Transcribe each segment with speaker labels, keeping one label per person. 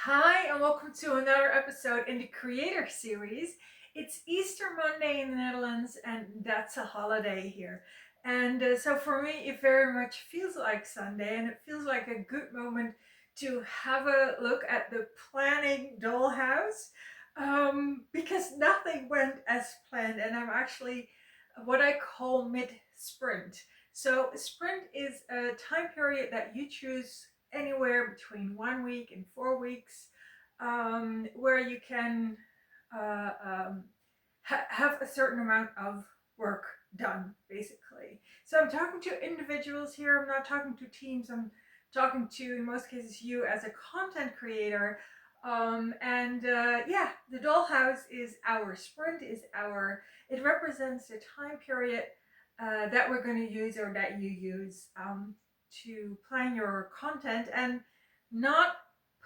Speaker 1: Hi, and welcome to another episode in the Creator Series. It's Easter Monday in the Netherlands, and that's a holiday here. And so for me, it very much feels like Sunday, and it feels like a good moment to have a look at the planning dollhouse because nothing went as planned, and I'm actually what I call mid sprint. So, a sprint is a time period that you choose anywhere between 1 week and 4 weeks, where you can have a certain amount of work done, basically. So I'm talking to individuals here. I'm not talking to teams. I'm talking to, in most cases, you as a content creator. And the dollhouse is our sprint, it represents the time period that we're going to use or that you use to plan your content, and not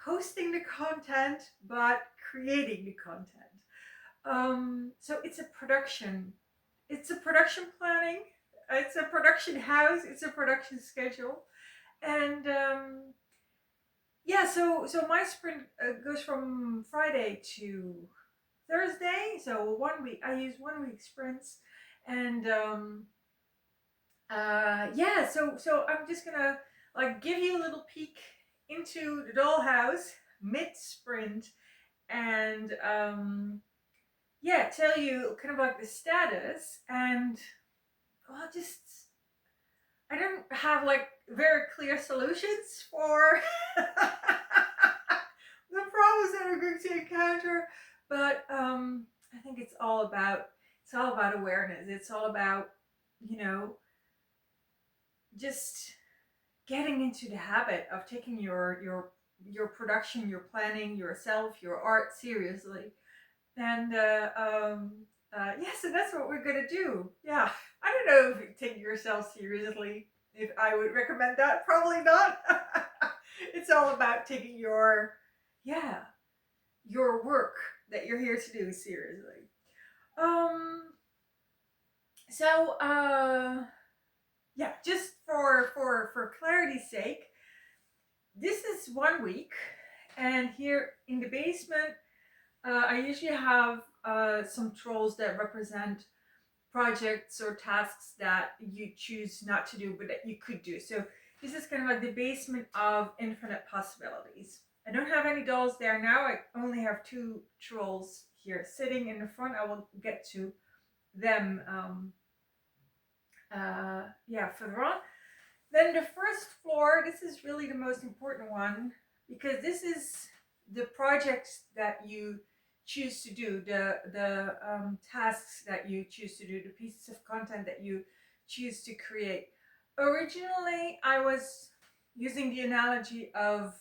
Speaker 1: posting the content, but creating the content. So it's a production planning, it's a production house, it's a production schedule. And my sprint goes from Friday to Thursday. So 1 week, I use 1 week sprints. And I'm just gonna like give you a little peek into the dollhouse mid sprint, and tell you kind of like the status. And well, just I don't have like very clear solutions for the problems that we're going to encounter, but I think it's all about awareness. It's all about, you know, just getting into the habit of taking your production, your planning, yourself, your art seriously. So that's what we're gonna do. Yeah, I don't know if you take yourself seriously. If I would recommend that, probably not. It's all about taking yeah, your work that you're here to do seriously. Um. So yeah, just for clarity's sake, this is 1 week, and here in the basement, I usually have some trolls that represent projects or tasks that you choose not to do, but that you could do. So this is kind of like the basement of infinite possibilities. I don't have any dolls there now. I only have two trolls here sitting in the front. I will get to them further on. Then the first floor, this is really the most important one, because this is the projects that you choose to do, the tasks that you choose to do, the pieces of content that you choose to create. Originally, I was using the analogy of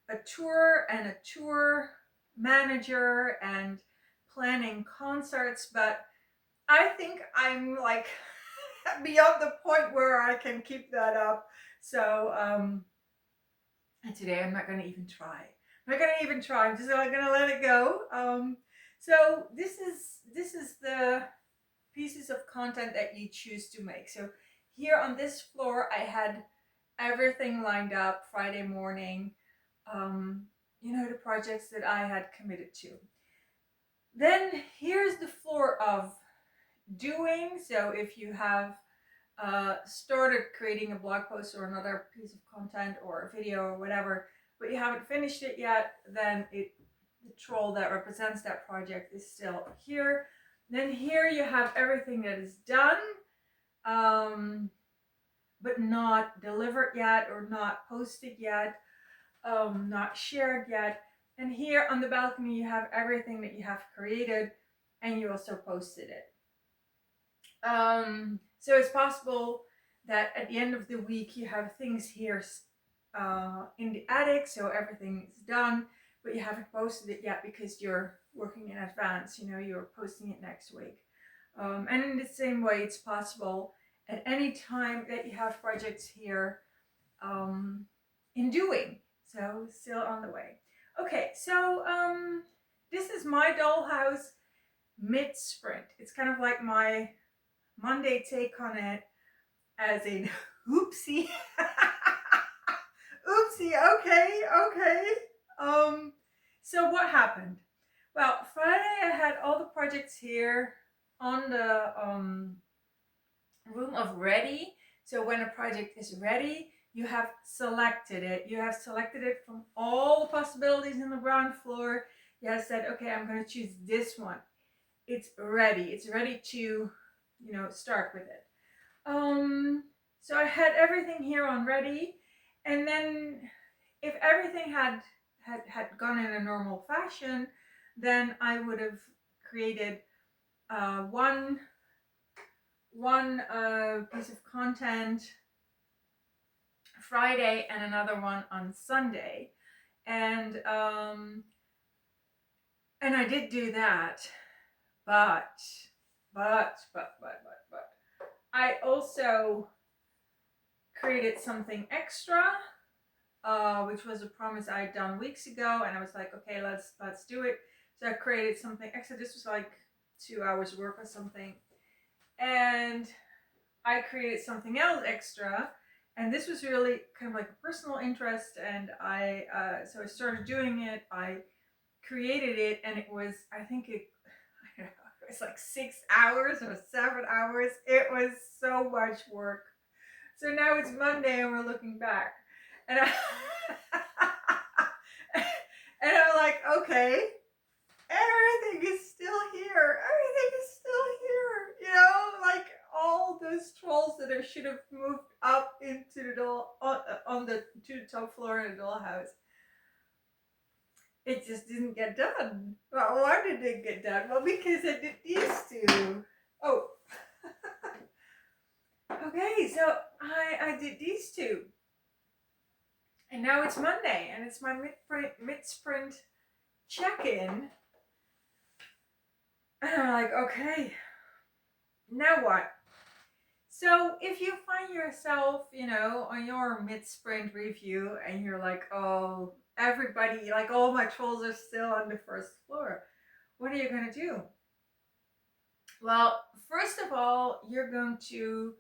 Speaker 1: a tour and a tour manager and planning concerts, but I think I'm like beyond the point where I can keep that up. And today I'm not going to even try. I'm not going to even try. I'm just going to let it go. So this is the pieces of content that you choose to make. So here on this floor, I had everything lined up Friday morning. The projects that I had committed to. Then here's the floor of doing. So if you have started creating a blog post or another piece of content or a video or whatever, but you haven't finished it yet, then the troll that represents that project is still here. Then here you have everything that is done, but not delivered yet, or not posted yet, not shared yet. And here on the balcony, you have everything that you have created, and you also posted it. So it's possible that at the end of the week you have things here in the attic, so everything is done, but you haven't posted it yet because you're working in advance. You're posting it next week. And in the same way, it's possible at any time that you have projects here in doing. So still on the way. Okay, so this is my dollhouse mid sprint. It's kind of like my Monday take on it, as in oopsie. Oopsie, okay. So what happened? Well, Friday I had all the projects here on the room of ready. So when a project is ready, you have selected it. You have selected it from all the possibilities in the ground floor. You have said, okay, I'm going to choose this one. It's ready. It's ready to, start with it. So I had everything here on ready, and then if everything had gone in a normal fashion, then I would have created one piece of content Friday and another one on Sunday, and I did do that, but I also created something extra, which was a promise I had done weeks ago, and I was like, okay, let's do it. So I created something extra. This was like 2 hours work or something, and I created something else extra, and this was really kind of like a personal interest, and so I started doing it. I created it, and it was, I think it I don't know, it was like 6 hours or 7 hours. It was so much work. So now it's Monday and we're looking back, and and I'm like, okay, everything is still here. Everything is still here. Like all those trolls that I should have moved up into the doll on the to the top floor in the dollhouse. It just didn't get done. Well, why did it get done? Well, because I did these two. Oh. Okay, so I did these two. And now it's Monday, and it's my mid-sprint check-in. And I'm like, okay, now what? So if you find yourself, on your mid-sprint review and you're like, oh, everybody, like all my trolls are still on the first floor, what are you going to do? Well, first of all, you're going to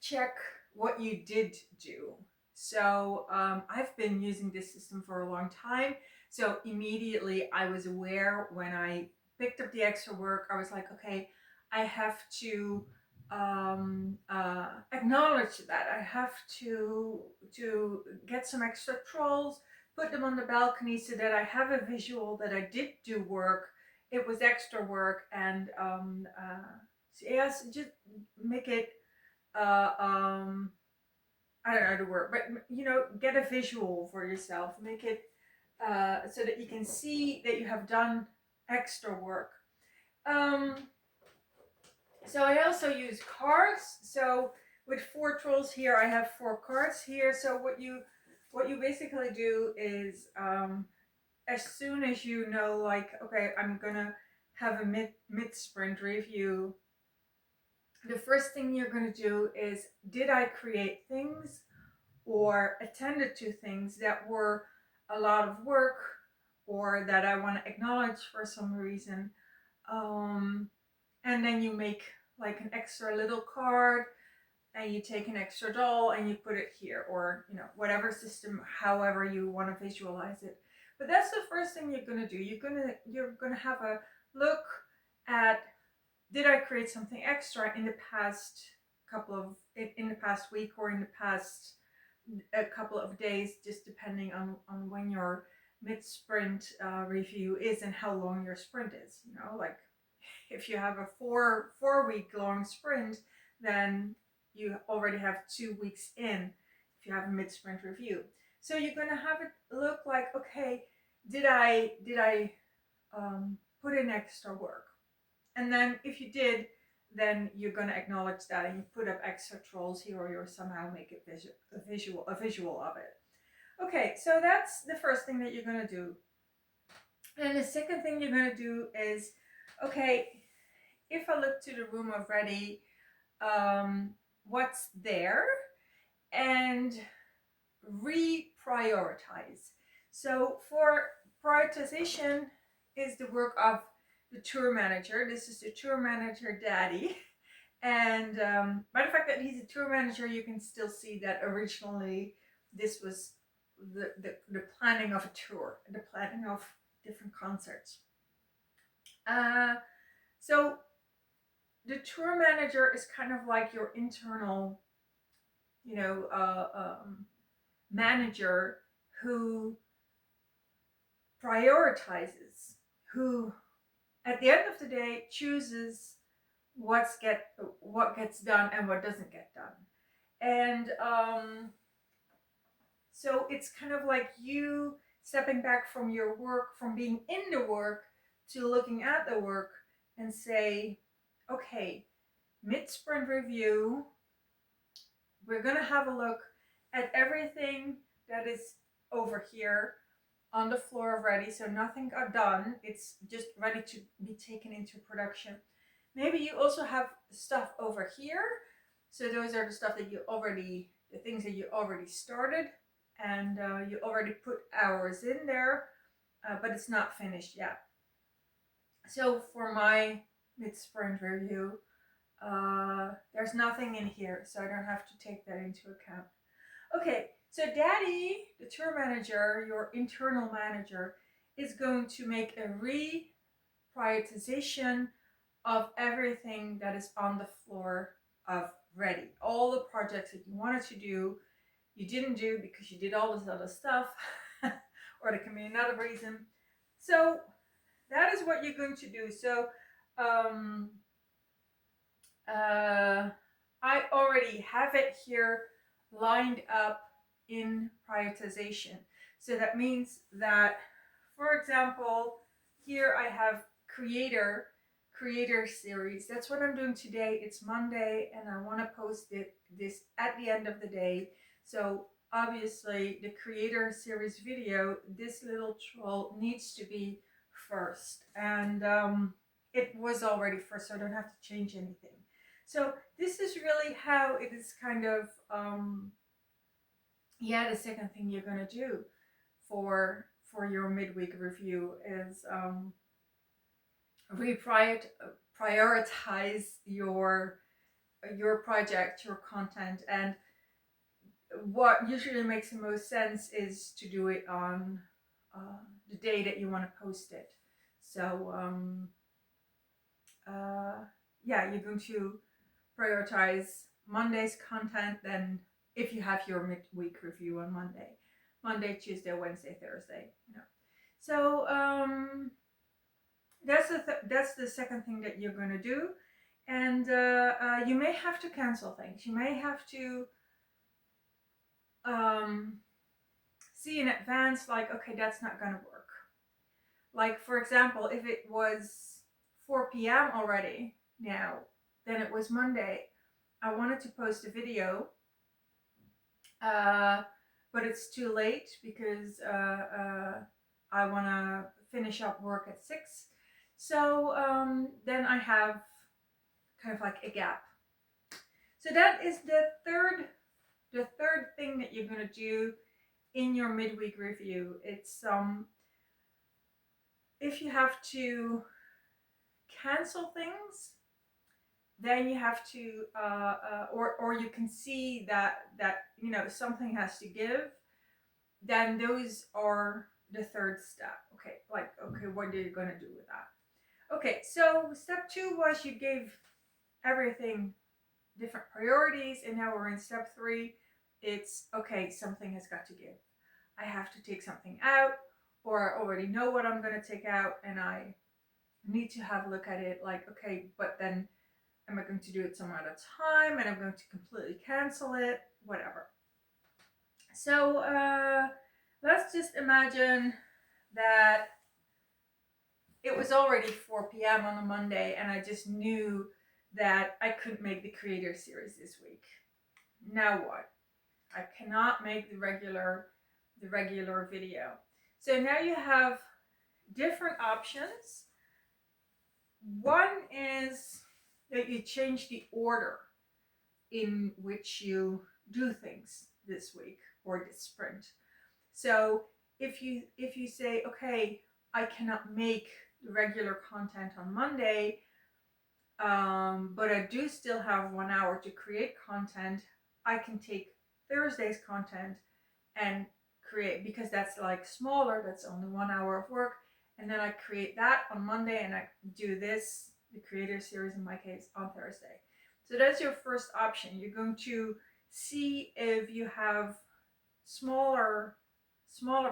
Speaker 1: check what you did do. So I've been using this system for a long time. So immediately I was aware when I picked up the extra work, I was like, okay, I have to acknowledge that. I have to get some extra trolls, put them on the balcony so that I have a visual that I did do work. It was extra work, and yes, just make it I don't know the word, but get a visual for yourself. Make it so that you can see that you have done extra work. So I also use cards. So with 4 trolls here, I have 4 cards here. So what you basically do is as soon as you know, like, okay, I'm gonna have a mid sprint review. The first thing you're going to do is, did I create things or attended to things that were a lot of work or that I want to acknowledge for some reason? And then you make like an extra little card, and you take an extra doll and you put it here, or whatever system, however you want to visualize it. But that's the first thing you're going to do. You're gonna have a look at, did I create something extra in the past in the past week or in the past a couple of days, just depending on when your mid-sprint review is and how long your sprint is. Like if you have a four week long sprint, then you already have 2 weeks in if you have a mid-sprint review. So you're going to have it look like, okay, did I put in extra work? And then if you did, then you're going to acknowledge that and you put up extra trolls here, or you somehow make it a visual of it. Okay, so that's the first thing that you're going to do. And the second thing you're going to do is, okay, if I look to the room already, what's there, and reprioritize. So for prioritization is the work of the tour manager. This is the tour manager daddy. And by the fact that he's a tour manager, you can still see that originally this was the planning of a tour, the planning of different concerts. So the tour manager is kind of like your internal, you know, manager who prioritizes, who at the end of the day chooses what gets done and what doesn't get done. And so it's kind of like you stepping back from your work, from being in the work, to looking at the work and say, okay, mid-sprint review, we're going to have a look at everything that is over here on the floor already. So nothing got done. It's just ready to be taken into production. Maybe you also have stuff over here. So those are the stuff that the things that you already started, and you already put hours in there, but it's not finished yet. So for my mid-sprint review, there's nothing in here, so I don't have to take that into account. Okay, so Daddy, the tour manager, your internal manager, is going to make a reprioritization of everything that is on the floor of ready. All the projects that you wanted to do, you didn't do because you did all this other stuff, or there can be another reason. So that is what you're going to do. So I already have it here lined up in prioritization. So that means that, for example, here I have creator series. That's what I'm doing today. It's Monday and I want to post this at the end of the day. So obviously the creator series video, this little troll needs to be first. And it was already first, so I don't have to change anything. So this is really how it is kind of, the second thing you're going to do for your midweek review is prioritize your project, your content. And what usually makes the most sense is to do it on the day that you want to post it. So you're going to prioritize Monday's content. Then if you have your midweek review on Monday, Tuesday, Wednesday, Thursday, so that's the second thing that you're going to do. And you may have to cancel things. You may have to see in advance, like, okay, that's not going to work. Like, for example, if it was 4 p.m. already now, then it was Monday, I wanted to post a video, but it's too late because I want to finish up work at 6. So then I have kind of like a gap. So that is the third thing that you're going to do in your midweek review. It's if you have to cancel things, then you have to or you can see that something has to give, then those are the third step. Okay, what are you going to do with that? Okay, so step 2 was you gave everything different priorities, and now we're in step 3. It's okay, something has got to give. I have to take something out, or I already know what I'm going to take out, and I need to have a look at it, like, okay, but then am I going to do it some other time, and I'm going to completely cancel it, whatever. So let's just imagine that it was already 4 p.m. on a Monday, and I just knew that I couldn't make the creator series this week. Now what? I cannot make the regular video. So now you have different options. One is that you change the order in which you do things this week or this sprint. So if you say, okay, I cannot make the regular content on Monday, but I do still have 1 hour to create content, I can take Thursday's content and create, because that's like smaller, that's only 1 hour of work, and then I create that on Monday, and I do this, the creator series in my case, on Thursday. So that's your first option. You're going to see if you have smaller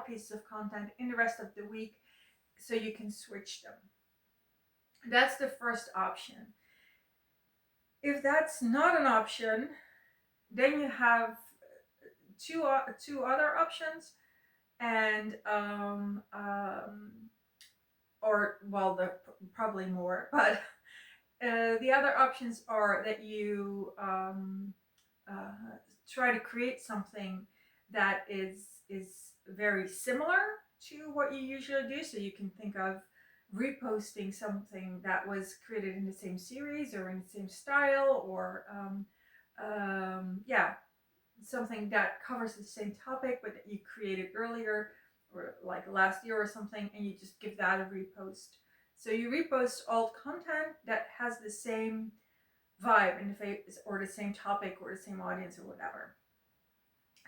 Speaker 1: pieces of content in the rest of the week, so you can switch them. That's the first option. If that's not an option, then you have two other options, and or well, there probably more, but the other options are that you try to create something that is very similar to what you usually do. So you can think of reposting something that was created in the same series or in the same style, or yeah, something that covers the same topic but that you created earlier or like last year or something, and you just give that a repost. So you repost old content that has the same vibe in the face, or the same topic, or the same audience, or whatever.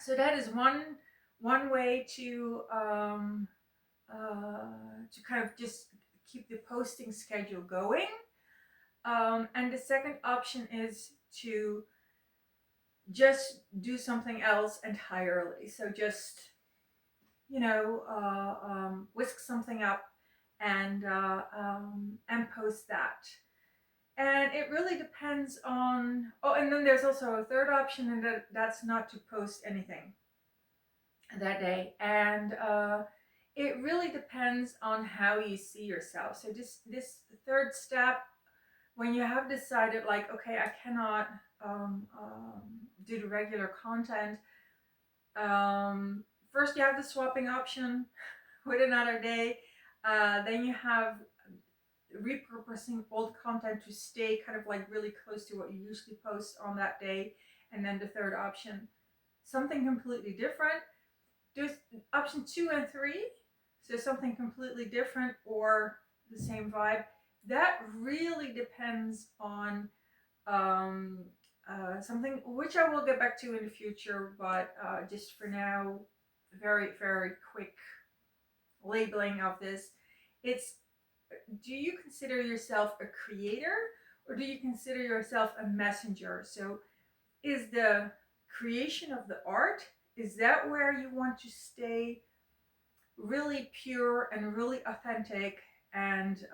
Speaker 1: So that is one way to kind of just keep the posting schedule going. And the second option is to just do something else entirely. So just, whisk something up and post that. And it really depends on. Oh, and then there's also a third option, and that's not to post anything that day. And it really depends on how you see yourself. So this third step, when you have decided, like, okay, I cannot do the regular content. First, you have the swapping option with another day. Then you have repurposing old content to stay kind of like really close to what you usually post on that day. And then the third option, something completely different. There's option 2 and 3. So something completely different or the same vibe. That really depends on something which I will get back to in the future, but just for now, very, very quick labeling of this. It's, do you consider yourself a creator, or do you consider yourself a messenger? So is the creation of the art, is that where you want to stay really pure and really authentic, and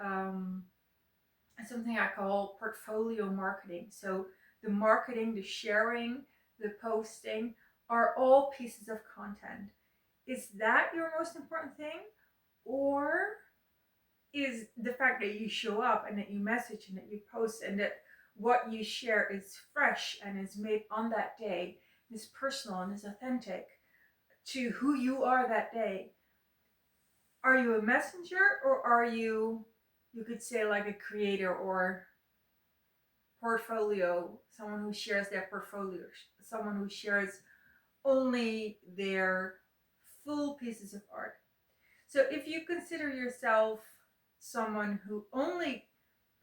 Speaker 1: something I call portfolio marketing? So the marketing, the sharing, the posting are all pieces of content. Is that your most important thing? Or is the fact that you show up and that you message and that you post and that what you share is fresh and is made on that day, is personal and is authentic to who you are that day? Are you a messenger, or are you could say, like a creator or portfolio, someone who shares their portfolio, someone who shares only their full pieces of art? So if you consider yourself someone who only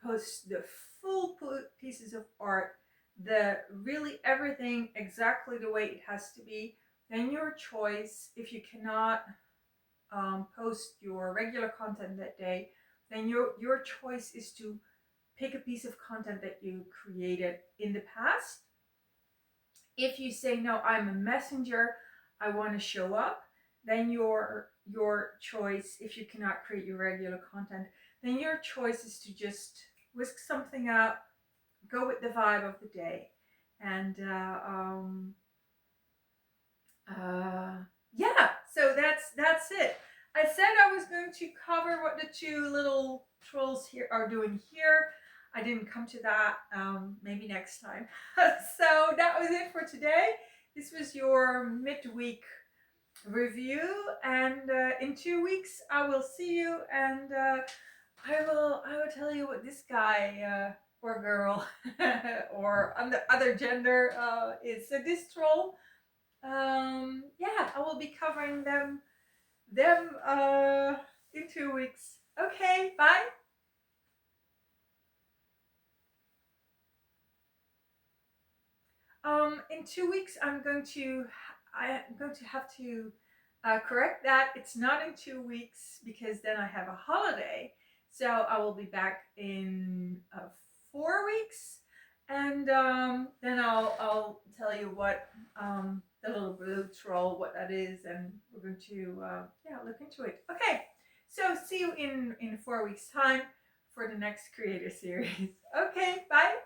Speaker 1: posts the full pieces of art, the really everything exactly the way it has to be, then your choice, if you cannot post your regular content that day, then your choice is to pick a piece of content that you created in the past. If you say, no, I'm a messenger, I want to show up, then your choice, if you cannot create your regular content, then your choice is to just whisk something up, go with the vibe of the day, and yeah. So that's it. I said I was going to cover what the two little trolls here are doing here. I didn't come to that. Maybe next time. So that was it for today. This was your midweek review, and in 2 weeks I will see you, and I will tell you what this guy or girl or other gender is. So this troll, yeah, I will be covering them in 2 weeks. Okay, bye. In 2 weeks I'm going to have to correct that. It's not in 2 weeks because then I have a holiday. So I will be back in 4 weeks, and then I'll tell you what the little blue troll, what that is, and we're going to yeah, look into it. Okay, so see you in 4 weeks time for the next creator series. Okay, bye.